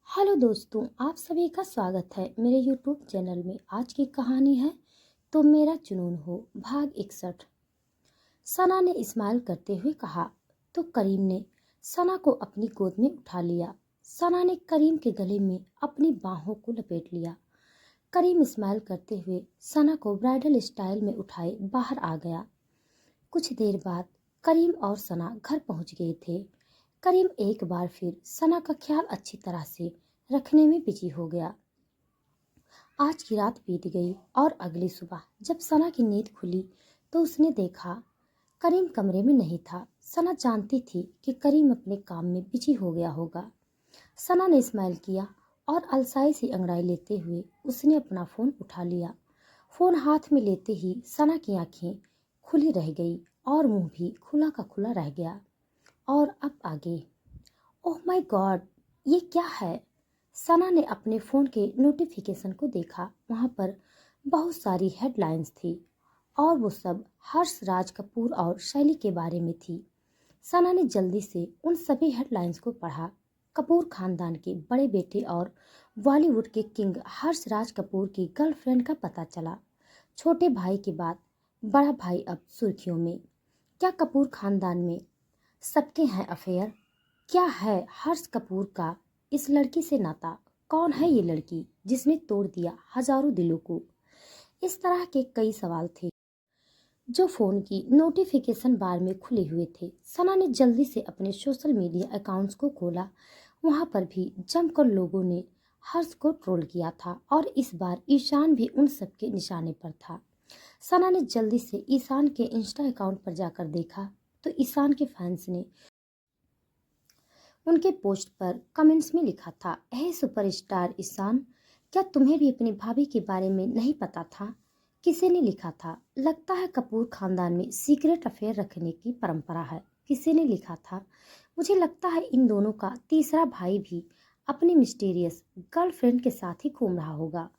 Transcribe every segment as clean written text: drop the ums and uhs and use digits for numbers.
Hello दोस्तों, आप सभी का स्वागत है मेरे यूट्यूब चैनल में। आज की कहानी है तो मेरा जुनून हो, भाग 61। सना ने स्माइल करते हुए कहा तो करीम ने सना को अपनी गोद में उठा लिया। सना ने करीम के गले में अपनी बाहों को लपेट लिया। करीम स्माइल करते हुए सना को ब्राइडल स्टाइल में उठाए बाहर आ गया। कुछ देर बाद करीम और सना घर पहुंच गए थे। करीम एक बार फिर सना का ख्याल अच्छी तरह से रखने में बिजी हो गया। आज की रात बीत गई और अगली सुबह जब सना की नींद खुली तो उसने देखा करीम कमरे में नहीं था। सना जानती थी कि करीम अपने काम में बिजी हो गया होगा। सना ने स्माइल किया और अलसाई से अंगड़ाई लेते हुए उसने अपना फोन उठा लिया। फोन हाथ में लेते ही सना की आंखें खुली रह गई और मुंह भी खुला का खुला रह गया। और अब आगे, ओह माय गॉड, ये क्या है? सना ने अपने फ़ोन के नोटिफिकेशन को देखा। वहाँ पर बहुत सारी हेडलाइंस थी और वो सब हर्ष राज कपूर और शैली के बारे में थी। सना ने जल्दी से उन सभी हेडलाइंस को पढ़ा। कपूर खानदान के बड़े बेटे और बॉलीवुड के किंग हर्ष राज कपूर की गर्लफ्रेंड का पता चला। छोटे भाई के बाद बड़ा भाई अब सुर्खियों में। क्या कपूर खानदान में सबके हैं अफेयर? क्या है हर्ष कपूर का इस लड़की से नाता? कौन है ये लड़की जिसने तोड़ दिया हजारों दिलों को? इस तरह के कई सवाल थे जो फोन की नोटिफिकेशन बार में खुले हुए थे। सना ने जल्दी से अपने सोशल मीडिया अकाउंट्स को खोला। वहां पर भी जमकर लोगों ने हर्ष को ट्रोल किया था और इस बार ईशान भी उन सबके निशाने पर था। सना ने जल्दी से ईशान के इंस्टा अकाउंट पर जाकर देखा तो ईशान के फैंस ने उनके पोस्ट पर कमेंट्स में लिखा था, हे सुपरस्टार ईशान, क्या तुम्हें भी अपनी भाभी के बारे में नहीं पता था? किसी ने लिखा था, लगता है कपूर खानदान में सीक्रेट अफेयर रखने की परंपरा है। किसी ने लिखा था, मुझे लगता है इन दोनों का तीसरा भाई भी अपनी मिस्टीरियस गर्लफ्रेंड के साथ ही घूम रहा होगा।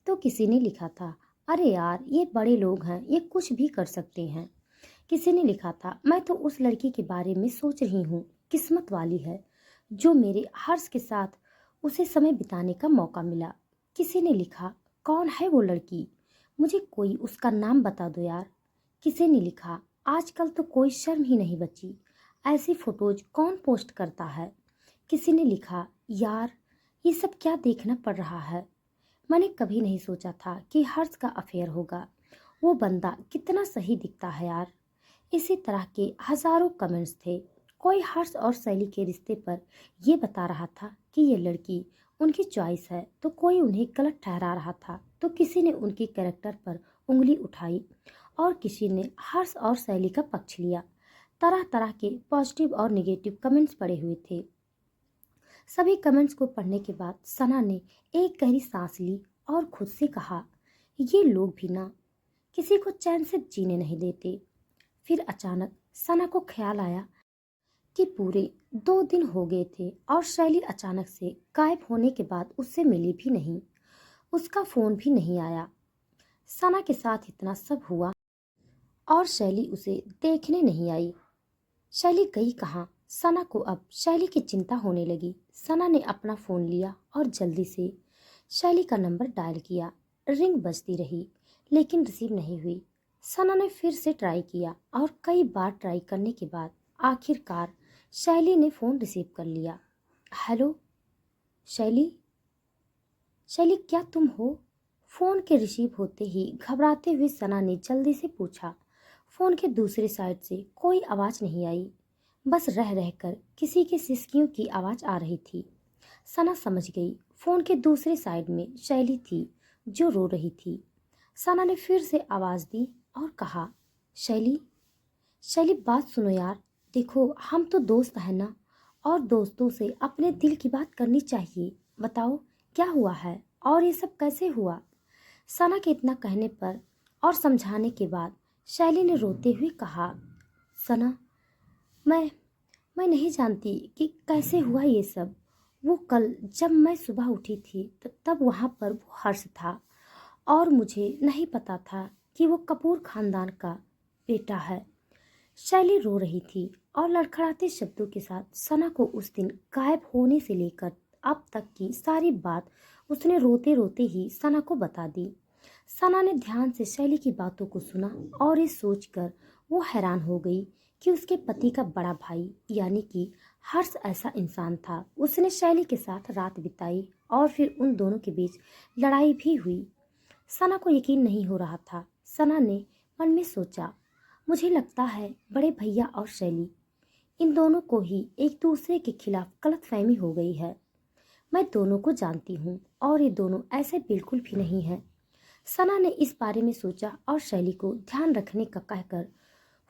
तो किसी ने लिखा था, अरे यार, ये बड़े लोग हैं, ये कुछ भी कर सकते हैं। किसी ने लिखा था, मैं तो उस लड़की के बारे में सोच रही हूँ, किस्मत वाली है जो मेरे हर्ष के साथ उसे समय बिताने का मौका मिला। किसी ने लिखा, कौन है वो लड़की? मुझे कोई उसका नाम बता दो यार। किसी ने लिखा, आजकल तो कोई शर्म ही नहीं बची, ऐसी फोटोज कौन पोस्ट करता है? किसी ने लिखा, यार ये सब क्या देखना पड़ रहा है? मैंने कभी नहीं सोचा था कि हर्ष का अफेयर होगा। वो बंदा कितना सही दिखता है यार। इसी तरह के हजारों कमेंट्स थे। कोई हर्ष और शैली के रिश्ते पर यह बता रहा था कि ये लड़की उनकी चॉइस है, तो कोई उन्हें गलत ठहरा रहा था, तो किसी ने उनके कैरेक्टर पर उंगली उठाई और किसी ने हर्ष और शैली का पक्ष लिया। तरह तरह के पॉजिटिव और नेगेटिव कमेंट्स पड़े हुए थे। सभी कमेंट्स को पढ़ने के बाद सना ने एक गहरी सांस ली और खुद से कहा, ये लोग भी ना किसी को चैन से जीने नहीं देते। फिर अचानक सना को ख्याल आया कि पूरे 2 दिन हो गए थे और शैली अचानक से गायब होने के बाद उससे मिली भी नहीं। उसका फोन भी नहीं आया। सना के साथ इतना सब हुआ और शैली उसे देखने नहीं आई। शैली गई कहाँ? सना को अब शैली की चिंता होने लगी। सना ने अपना फोन लिया और जल्दी से शैली का नंबर डायल किया। रिंग बजती रही लेकिन रिसीव नहीं हुई। सना ने फिर से ट्राई किया और कई बार ट्राई करने के बाद आखिरकार शैली ने फोन रिसीव कर लिया। हेलो शैली, शैली क्या तुम हो? फोन के रिसीव होते ही घबराते हुए सना ने जल्दी से पूछा। फोन के दूसरी साइड से कोई आवाज नहीं आई, बस रह रहकर किसी के सिसकियों की आवाज आ रही थी। सना समझ गई फोन के दूसरे साइड में शैली थी जो रो रही थी। सना ने फिर से आवाज दी और कहा, शैली, शैली बात सुनो यार, देखो हम तो दोस्त हैं ना, और दोस्तों से अपने दिल की बात करनी चाहिए। बताओ क्या हुआ है और ये सब कैसे हुआ? सना के इतना कहने पर और समझाने के बाद शैली ने रोते हुए कहा, सना, मैं मैं नहीं जानती कि कैसे हुआ ये सब। वो कल जब मैं सुबह उठी थी तब वहाँ पर वो हर्ष था और मुझे नहीं पता था कि वो कपूर खानदान का बेटा है। शैली रो रही थी और लड़खड़ाते शब्दों के साथ सना को उस दिन गायब होने से लेकर अब तक की सारी बात उसने रोते रोते ही सना को बता दी। सना ने ध्यान से शैली की बातों को सुना और ये सोचकर वो हैरान हो गई कि उसके पति का बड़ा भाई यानी कि हर्ष ऐसा इंसान था। उसने शैली के साथ रात बिताई और फिर उन दोनों के बीच लड़ाई भी हुई। सना को यकीन नहीं हो रहा था। सना ने मन में सोचा, मुझे लगता है बड़े भैया और शैली इन दोनों को ही एक दूसरे के खिलाफ गलतफहमी हो गई है। मैं दोनों को जानती हूँ और ये दोनों ऐसे बिल्कुल भी नहीं है। सना ने इस बारे में सोचा और शैली को ध्यान रखने का कहकर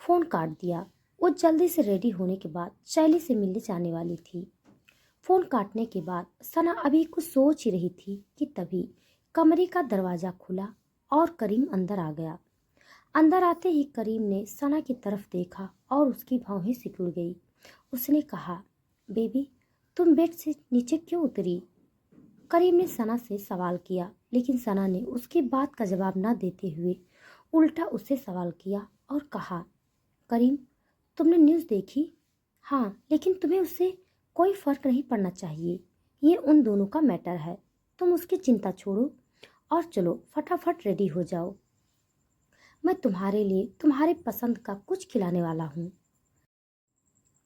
फोन काट दिया। वो जल्दी से रेडी होने के बाद शैली से मिलने जाने वाली थी। फोन काटने के बाद सना अभी कुछ सोच ही रही थी कि तभी कमरे का दरवाजा खुला और करीम अंदर आ गया। अंदर आते ही करीम ने सना की तरफ देखा और उसकी भौहें सिकुड़ गई। उसने कहा, बेबी तुम बेड से नीचे क्यों उतरी? करीम ने सना से सवाल किया, लेकिन सना ने उसकी बात का जवाब न देते हुए उल्टा उससे सवाल किया और कहा, करीम तुमने न्यूज़ देखी? हाँ, लेकिन तुम्हें उससे कोई फर्क नहीं पड़ना चाहिए। ये उन दोनों का मैटर है। तुम उसकी चिंता छोड़ो और चलो फटाफट रेडी हो जाओ। मैं तुम्हारे लिए तुम्हारे पसंद का कुछ खिलाने वाला हूँ।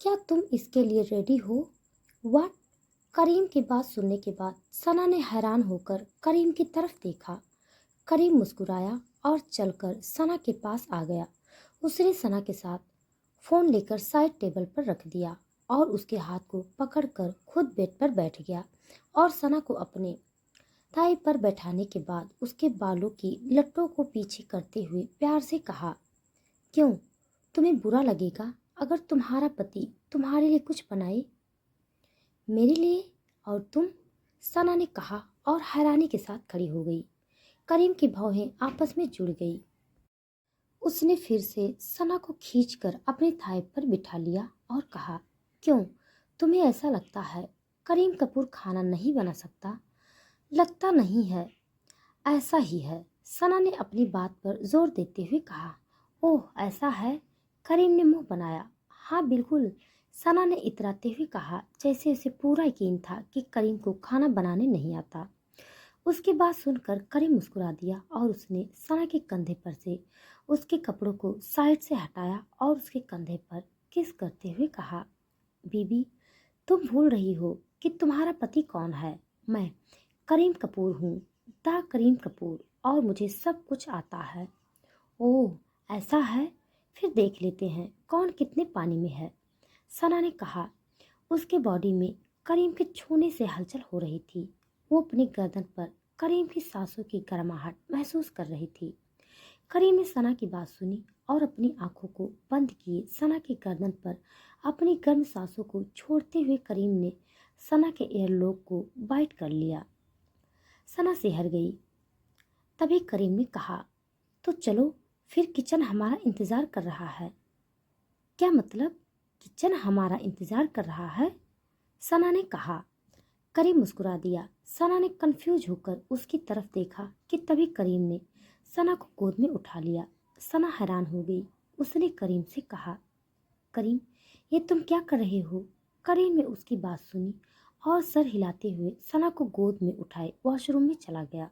क्या तुम इसके लिए रेडी हो? व्हाट? करीम की बात सुनने के बाद सना ने हैरान होकर करीम की तरफ देखा। करीम मुस्कुराया और चलकर सना के पास आ गया। उसने सना के साथ फोन लेकर साइड टेबल पर रख दिया और उसके हाथ को पकड़कर खुद बेड पर बैठ गया और सना को अपने थाई पर बैठाने के बाद उसके बालों की लट्टों को पीछे करते हुए प्यार से कहा, क्यों तुम्हें बुरा लगेगा अगर तुम्हारा पति तुम्हारे लिए कुछ बनाए? मेरे लिए? और तुम? सना ने कहा और हैरानी के साथ खड़ी हो गई। करीम की भौहें आपस में जुड़ गई। उसने फिर से सना को खींचकर अपने थाई पर बिठा लिया और कहा, क्यों तुम्हें ऐसा लगता है करीम कपूर खाना नहीं बना सकता? लगता नहीं है, ऐसा ही है। सना ने अपनी बात पर जोर देते हुए कहा, ओह ऐसा है? करीम ने मुंह बनाया। हाँ बिल्कुल, सना ने इतराते हुए कहा, जैसे उसे पूरा यकीन था कि करीम को खाना बनाने नहीं आता। उसकी बात सुनकर करीम मुस्कुरा दिया और उसने सना के कंधे पर से उसके कपड़ों को साइड से हटाया और उसके कंधे पर किस करते हुए कहा, बीबी तुम भूल रही हो कि तुम्हारा पति कौन है। मैं करीम कपूर हूँ, दा करीम कपूर, और मुझे सब कुछ आता है। ओह ऐसा है, फिर देख लेते हैं कौन कितने पानी में है। सना ने कहा। उसके बॉडी में करीम के छूने से हलचल हो रही थी। वो अपनी गर्दन पर करीम की सांसों की गर्माहट महसूस कर रही थी। करीम ने सना की बात सुनी और अपनी आंखों को बंद किए सना की गर्दन पर अपनी गर्म सांसों को छोड़ते हुए करीम ने सना के एयरलॉक को बाइट कर लिया। सना सिहर गई। तभी करीम ने कहा, तो चलो फिर किचन हमारा इंतजार कर रहा है। क्या मतलब किचन हमारा इंतजार कर रहा है? सना ने कहा। करीम मुस्कुरा दिया। सना ने कंफ्यूज होकर उसकी तरफ देखा कि तभी करीम ने सना को गोद में उठा लिया। सना हैरान हो गई। उसने करीम से कहा, करीम ये तुम क्या कर रहे हो? करीम ने उसकी बात सुनी और सर हिलाते हुए सना को गोद में उठाए वॉशरूम में चला गया।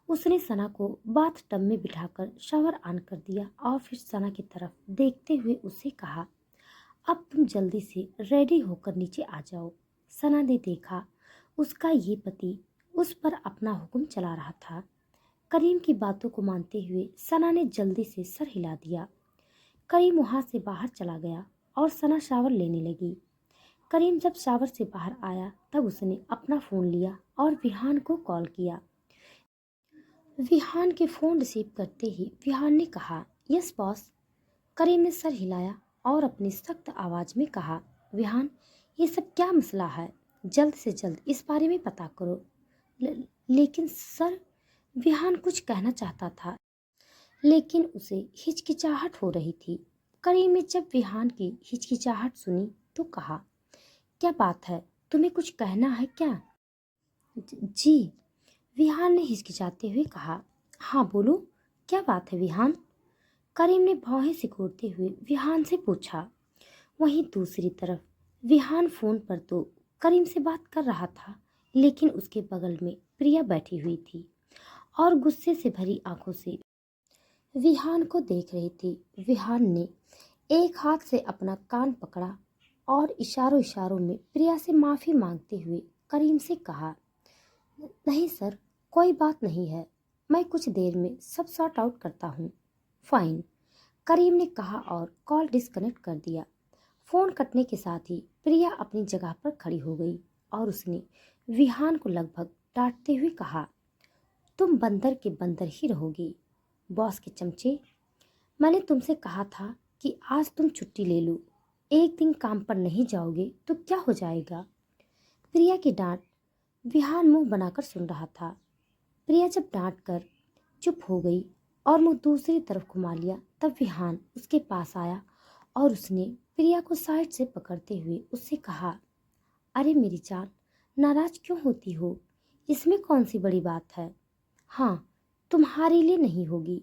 उसने सना को बाथ टब में बिठाकर शावर ऑन कर दिया और फिर सना की तरफ देखते हुए उससे कहा, अब तुम जल्दी से रेडी होकर नीचे आ जाओ। सना ने देखा उसका ये पति उस पर अपना हुक्म चला रहा था। करीम की बातों को मानते हुए सना ने जल्दी से सर हिला दिया। करीम वहां से बाहर चला गया और सना शावर लेने लगी। करीम जब शावर से बाहर आया तब उसने अपना फ़ोन लिया और विहान को कॉल किया। विहान के फ़ोन रिसीव करते ही विहान ने कहा, यस बॉस। करीम ने सर हिलाया और अपनी सख्त आवाज़ में कहा, विहान ये सब क्या मसला है? जल्द से जल्द इस बारे में पता करो। लेकिन सर, विहान कुछ कहना चाहता था लेकिन उसे हिचकिचाहट हो रही थी। करीम ने जब विहान की हिचकिचाहट सुनी तो कहा, क्या बात है, तुम्हें कुछ कहना है क्या? जी, विहान ने हिचकिचाते हुए कहा। हाँ बोलो, क्या बात है विहान? करीम ने भौहें सिकोड़ते हुए विहान से पूछा। वहीं दूसरी तरफ विहान फोन पर तो करीम से बात कर रहा था, लेकिन उसके बगल में प्रिया बैठी हुई थी और गुस्से से भरी आंखों से विहान को देख रही थी। विहान ने एक हाथ से अपना कान पकड़ा और इशारों इशारों में प्रिया से माफी मांगते हुए करीम से कहा, नहीं सर, कोई बात नहीं है, मैं कुछ देर में सब सॉर्ट आउट करता हूँ। फाइन, करीम ने कहा और कॉल डिस्कनेक्ट कर दिया। फोन कटने के साथ ही प्रिया अपनी जगह पर खड़ी हो गई और उसने विहान को लगभग डांटते हुए कहा, तुम बंदर के बंदर ही रहोगी। बॉस के चमचे, मैंने तुमसे कहा था कि आज तुम छुट्टी ले लो। एक दिन काम पर नहीं जाओगे तो क्या हो जाएगा? प्रिया की डांट विहान मुंह बनाकर सुन रहा था। प्रिया जब डांट कर चुप हो गई और मुंह दूसरी तरफ घुमा लिया, तब विहान उसके पास आया और उसने प्रिया को साइड से पकड़ते हुए उससे कहा, अरे मेरी जान, नाराज क्यों होती हो? इसमें कौन सी बड़ी बात है? हाँ, तुम्हारे लिए नहीं होगी,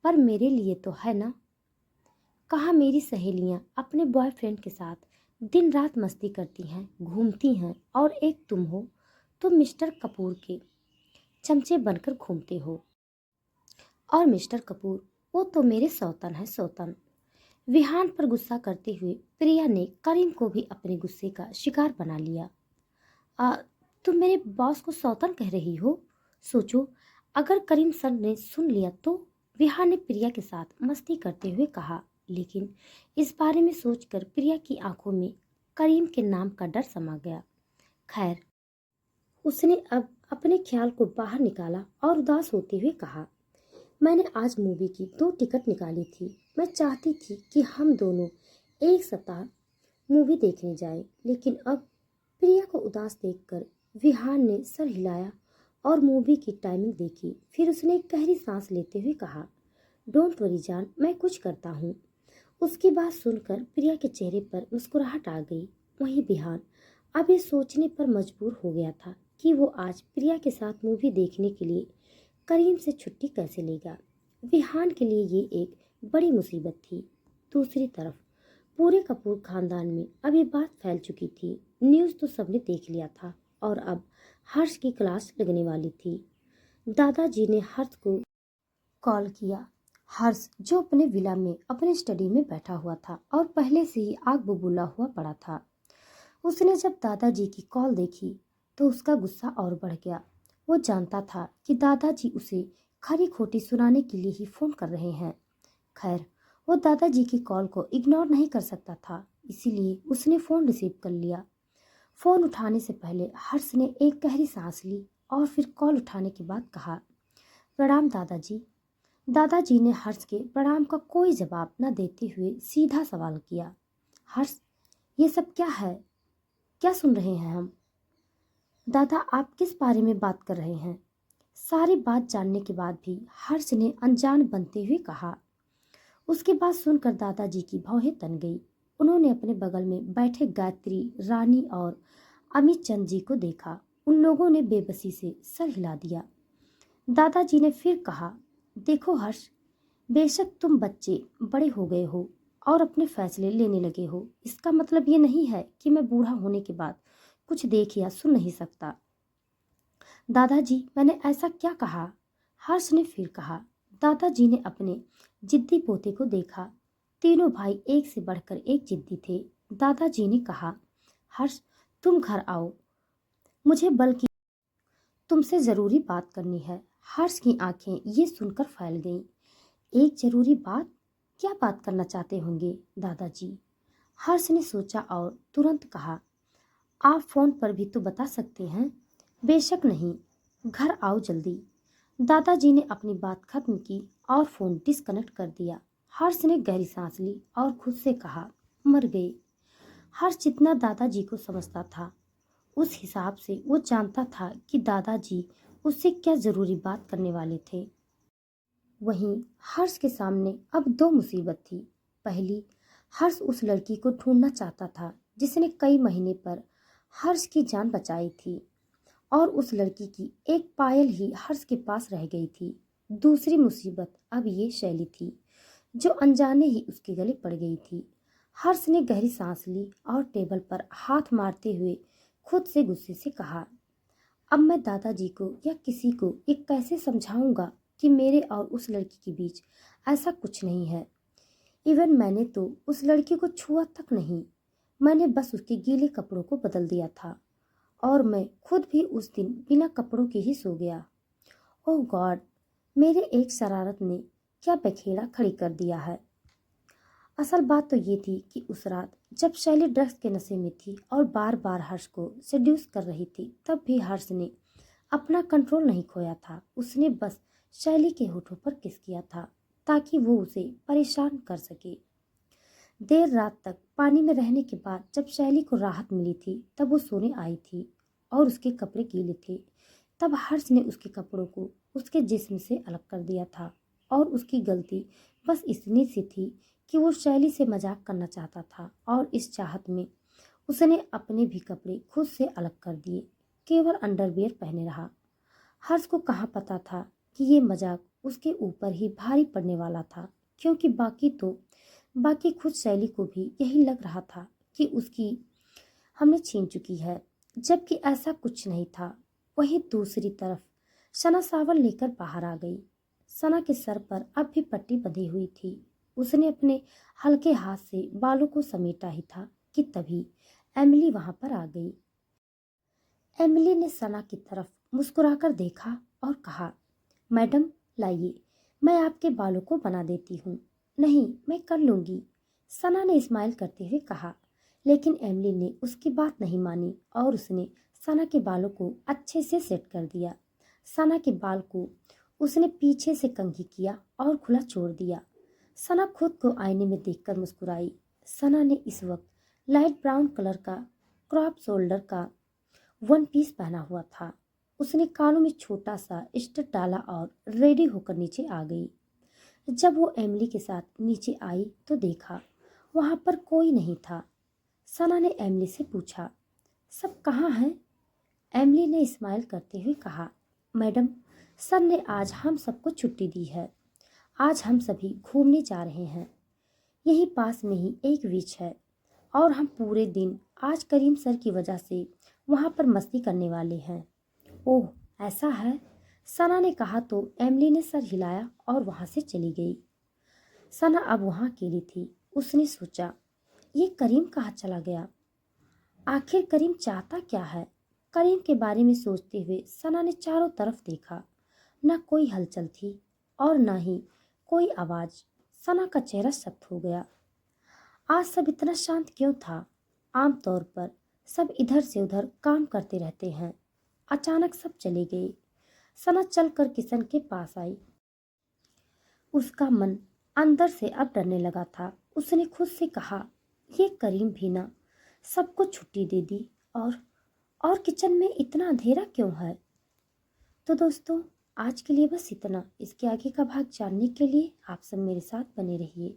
पर मेरे लिए तो है ना। कहा, मेरी सहेलियां अपने बॉयफ्रेंड के साथ दिन रात मस्ती करती हैं, घूमती हैं, और एक तुम हो, तुम मिस्टर कपूर के चमचे बनकर घूमते हो। और मिस्टर कपूर, वो तो मेरे सौतन है, सौतन। विहान पर गुस्सा करते हुए प्रिया ने करीम को भी अपने गुस्से का शिकार बना लिया। आ, तुम मेरे बॉस को सौतन कह रही हो? सोचो, अगर करीम सर ने सुन लिया तो। विहान ने प्रिया के साथ मस्ती करते हुए कहा, लेकिन इस बारे में सोचकर प्रिया की आंखों में करीम के नाम का डर समा गया। खैर, उसने अब अपने ख्याल को बाहर निकाला और उदास होते हुए कहा, मैंने आज मूवी की 2 टिकट निकाली थी। मैं चाहती थी कि हम दोनों एक सप्ताह मूवी देखने जाएं, लेकिन अब। प्रिया को उदास देखकर विहान ने सर हिलाया और मूवी की टाइमिंग देखी। फिर उसने एक गहरी सांस लेते हुए कहा, डोंट वरी जान, मैं कुछ करता हूँ। उसकी बात सुनकर प्रिया के चेहरे पर मुस्कुराहट आ गई। वहीं विहान अब ये सोचने पर मजबूर हो गया था कि वो आज प्रिया के साथ मूवी देखने के लिए करीम से छुट्टी कैसे लेगा। विहान के लिए ये एक बड़ी मुसीबत थी। दूसरी तरफ पूरे कपूर खानदान में अब ये बात फैल चुकी थी। न्यूज़ तो सबने देख लिया था और अब हर्ष की क्लास लगने वाली थी। दादाजी ने हर्ष को कॉल किया। हर्ष, जो अपने विला में अपने स्टडी में बैठा हुआ था और पहले से ही आग बबूला हुआ पड़ा था, उसने जब दादाजी की कॉल देखी तो उसका गुस्सा और बढ़ गया। वो जानता था कि दादाजी उसे खरी खोटी सुनाने के लिए ही फोन कर रहे हैं। खैर, वो दादाजी की कॉल को इग्नोर नहीं कर सकता था, इसीलिए उसने फोन रिसीव कर लिया। फोन उठाने से पहले हर्ष ने एक गहरी सांस ली और फिर कॉल उठाने के बाद कहा, प्रणाम दादाजी। दादाजी ने हर्ष के प्रणाम का कोई जवाब न देते हुए सीधा सवाल किया, हर्ष, ये सब क्या है? क्या सुन रहे हैं हम? दादा, आप किस बारे में बात कर रहे हैं? सारी बात जानने के बाद भी हर्ष ने अनजान बनते हुए कहा। उसकी बात सुनकर दादाजी की भौहें तन गई। उन्होंने अपने बगल में बैठे गायत्री, रानी और अमित चंद जी को देखा। उन लोगों ने बेबसी से सर हिला दिया। दादाजी ने फिर कहा, देखो हर्ष, बेशक तुम बच्चे बड़े हो गए हो और अपने फैसले लेने लगे हो, इसका मतलब ये नहीं है कि मैं बूढ़ा होने के बाद कुछ देख या सुन नहीं सकता। दादाजी, मैंने ऐसा क्या कहा? हर्ष ने फिर कहा। दादाजी ने अपने जिद्दी पोते को देखा। तीनों भाई एक से बढ़कर एक जिद्दी थे। दादाजी ने कहा, हर्ष, तुम घर आओ, मुझे बल्कि तुमसे जरूरी बात करनी है। हर्ष की आंखें ये सुनकर फैल गईं। एक जरूरी बात? क्या बात करना चाहते होंगे दादाजी? हर्ष ने सोचा और तुरंत कहा, आप फोन पर भी तो बता सकते हैं। बेशक नहीं, घर आओ जल्दी। दादाजी ने अपनी बात खत्म की और फोन डिस्कनेक्ट कर दिया। हर्ष ने गहरी सांस ली और खुद से कहा, मर गए। हर्ष जितना दादाजी को समझता था, उस हिसाब से वो जानता था कि दादाजी उससे क्या जरूरी बात करने वाले थे। वहीं हर्ष के सामने अब 2 मुसीबत थी। पहली, हर्ष उस लड़की को ढूंढना चाहता था जिसने कई महीने पर हर्ष की जान बचाई थी, और उस लड़की की एक पायल ही हर्ष के पास रह गई थी। दूसरी मुसीबत अब ये शैली थी, जो अनजाने ही उसके गले पड़ गई थी। हर्ष ने गहरी सांस ली और टेबल पर हाथ मारते हुए खुद से गुस्से से कहा, अब मैं दादाजी को या किसी को ये कैसे समझाऊंगा कि मेरे और उस लड़की के बीच ऐसा कुछ नहीं है। इवन मैंने तो उस लड़की को छुआ तक नहीं। मैंने बस उसके गीले कपड़ों को बदल दिया था और मैं खुद भी उस दिन बिना कपड़ों के ही सो गया। ओह गॉड, मेरे एक शरारत ने क्या बखेड़ा खड़ी कर दिया है। असल बात तो ये थी कि उस रात जब शैली ड्रग्स के नशे में थी और बार बार हर्ष को सेड्यूस कर रही थी, तब भी हर्ष ने अपना कंट्रोल नहीं खोया था। उसने बस शैली के होठों पर किस किया था ताकि वो उसे परेशान कर सके। देर रात तक पानी में रहने के बाद जब शैली को राहत मिली थी, तब वो सोने आई थी और उसके कपड़े गीले थे। तब हर्ष ने उसके कपड़ों को उसके जिस्म से अलग कर दिया था और उसकी गलती बस इतनी सी थी कि वो शैली से मजाक करना चाहता था और इस चाहत में उसने अपने भी कपड़े खुद से अलग कर दिए, केवल अंडरवियर पहने रहा। हर्ष को कहाँ पता था कि ये मजाक उसके ऊपर ही भारी पड़ने वाला था, क्योंकि बाकी खुद शैली को भी यही लग रहा था कि उसकी हमने छीन चुकी है, जबकि ऐसा कुछ नहीं था। वहीं दूसरी तरफ सना सावन लेकर बाहर आ गई। सना के सर पर अब भी पट्टी बंधी हुई थी। उसने अपने हल्के हाथ से बालों को समेटा ही था कि तभी एमिली वहां पर आ गई। एमिली ने सना की तरफ मुस्कुराकर देखा और कहा, मैडम लाइए, मैं आपके बालों को बना देती हूँ। नहीं, मैं कर लूँगी, सना ने स्माइल करते हुए कहा। लेकिन एमिली ने उसकी बात नहीं मानी और उसने सना के बालों को अच्छे से सेट कर दिया। सना के बाल को उसने पीछे से कंघी किया और खुला छोड़ दिया। सना खुद को आईने में देखकर मुस्कुराई। सना ने इस वक्त लाइट ब्राउन कलर का क्रॉप शोल्डर का वन पीस पहना हुआ था। उसने कानों में छोटा सा स्टड डाला और रेडी होकर नीचे आ गई। जब वो एमिली के साथ नीचे आई तो देखा वहां पर कोई नहीं था। सना ने एमिली से पूछा, सब कहाँ हैं? एमिली ने स्माइल करते हुए कहा, मैडम, सर ने आज हम सबको छुट्टी दी है। आज हम सभी घूमने जा रहे हैं। यहीं पास में ही एक बीच है और हम पूरे दिन आज करीम सर की वजह से वहाँ पर मस्ती करने वाले हैं। ओह, ऐसा है? सना ने कहा तो एमिली ने सर हिलाया और वहाँ से चली गई। सना अब वहाँ अकेली थी। उसने सोचा, ये करीम कहाँ चला गया? आखिर करीम चाहता क्या है? करीम के बारे में सोचते हुए सना ने चारों तरफ देखा। न कोई हलचल थी और न ही कोई आवाज। सना का चेहरा सख्त हो गया। आज सब इतना शांत क्यों था? आमतौर पर सब इधर से उधर काम करते रहते हैं। अचानक सब चले गए। सना चलकर किशन के पास आई। उसका मन अंदर से अब डरने लगा था। उसने खुद से कहा, ये करीम भी ना सबको छुट्टी दे दी और किचन में इतना अंधेरा क्यों है? तो दोस्तों, आज के लिए बस इतना। इसके आगे का भाग जानने के लिए आप सब मेरे साथ बने रहिए।